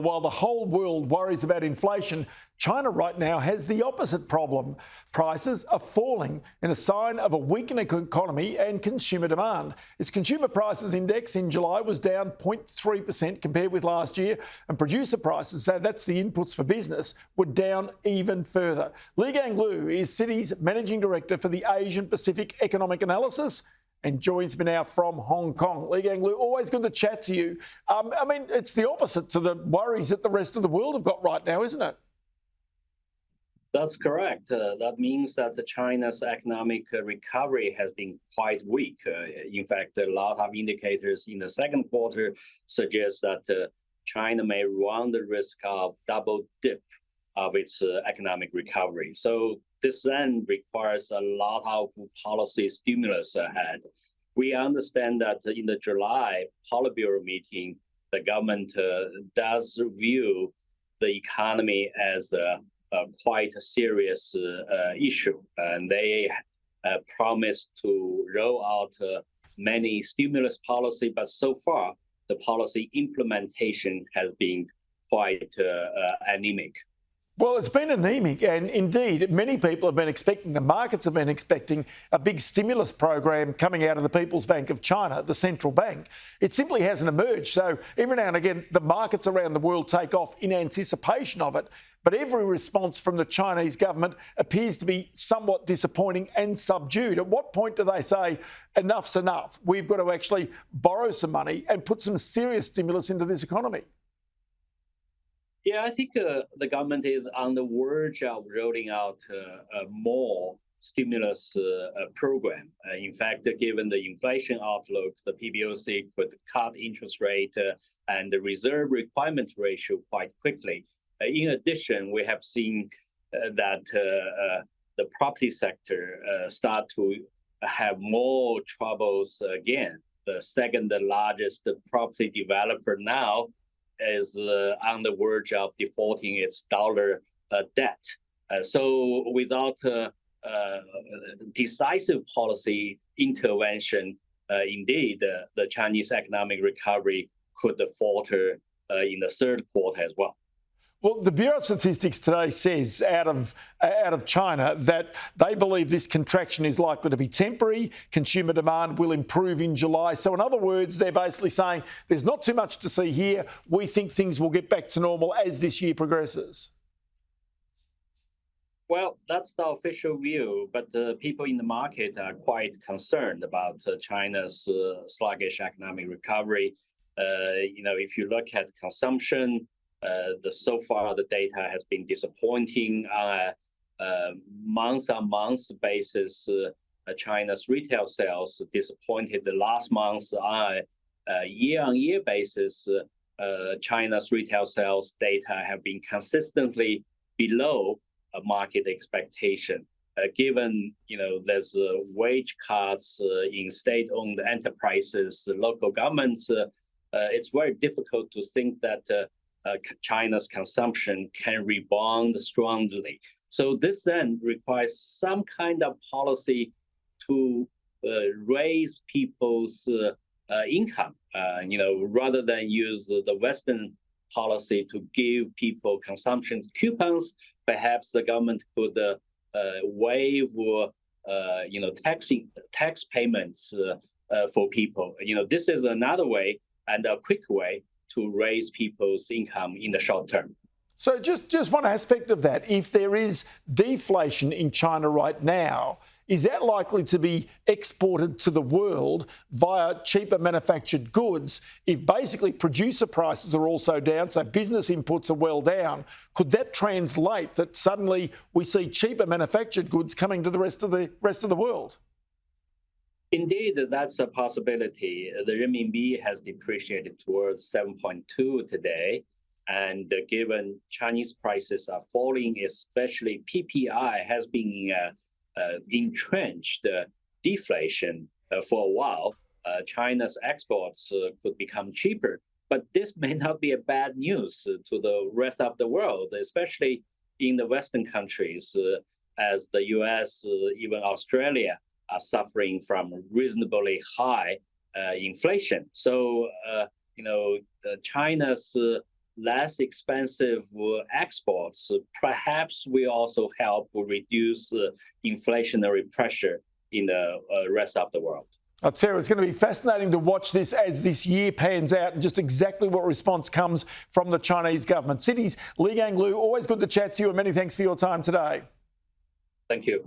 While the whole world worries about inflation, China right now has the opposite problem. Prices are falling in a sign of a weakening economy and consumer demand. Its consumer prices index in July was down 0.3% compared with last year, and producer prices, so that's the inputs for business, were down even further. Ligang Lu is Citi's Managing Director for the Asian Pacific Economic Analysis and joins me now from Hong Kong. Ligang Lu, always good to chat to you. I mean, it's the opposite to the worries that the rest of the world have got right now, isn't it? That's correct. That means that China's economic recovery has been quite weak. In fact, a lot of indicators in the second quarter suggest that China may run the risk of double dip of its economic recovery. So this then requires a lot of policy stimulus ahead. We understand that in the July Politburo meeting, the government does view the economy as quite a serious issue. And they promised to roll out many stimulus policy, but so far the policy implementation has been quite anemic. Well, it's been anemic, and indeed, many people have been expecting, the markets have been expecting a big stimulus program coming out of the People's Bank of China, the central bank. It simply hasn't emerged. So every now and again, the markets around the world take off in anticipation of it. But every response from the Chinese government appears to be somewhat disappointing and subdued. At what point do they say, enough's enough? We've got to actually borrow some money and put some serious stimulus into this economy? Yeah, I think the government is on the verge of rolling out a more stimulus program. In fact, given the inflation outlook, the PBOC could cut interest rate and the reserve requirement ratio quite quickly. In addition, we have seen that the property sector start to have more troubles again. The second largest property developer now is on the verge of defaulting its dollar debt. So without decisive policy intervention, indeed, the Chinese economic recovery could falter in the third quarter as well. Well, the Bureau of Statistics today says out of China that they believe this contraction is likely to be temporary. Consumer demand will improve in July. So in other words, they're basically saying there's not too much to see here. We think things will get back to normal as this year progresses. Well, that's the official view, but people in the market are quite concerned about China's sluggish economic recovery. If you look at consumption, so far the data has been disappointing. Month-on-month basis, China's retail sales disappointed the last month. Year-on-year basis, China's retail sales data have been consistently below market expectation. Given there's wage cuts in state-owned enterprises, local governments, it's very difficult to think that China's consumption can rebound strongly. So this then requires some kind of policy to raise people's income, rather than use the Western policy to give people consumption coupons. Perhaps the government could waive tax payments for people. This is another way and a quick way to raise people's income in the short term. So just one aspect of that, if there is deflation in China right now, is that likely to be exported to the world via cheaper manufactured goods? If basically producer prices are also down, so business inputs are well down, could that translate that suddenly we see cheaper manufactured goods coming to the rest of the world? Indeed, that's a possibility. The renminbi has depreciated towards 7.2 today. And given Chinese prices are falling, especially PPI has been entrenched deflation for a while, China's exports could become cheaper. But this may not be a bad news to the rest of the world, especially in the Western countries, as the US, even Australia, are suffering from reasonably high inflation. So, China's less expensive exports, perhaps will also help reduce inflationary pressure in the rest of the world. Sarah, it's going to be fascinating to watch this as this year pans out and just exactly what response comes from the Chinese government. Citi's Ligang Lu, always good to chat to you and many thanks for your time today. Thank you.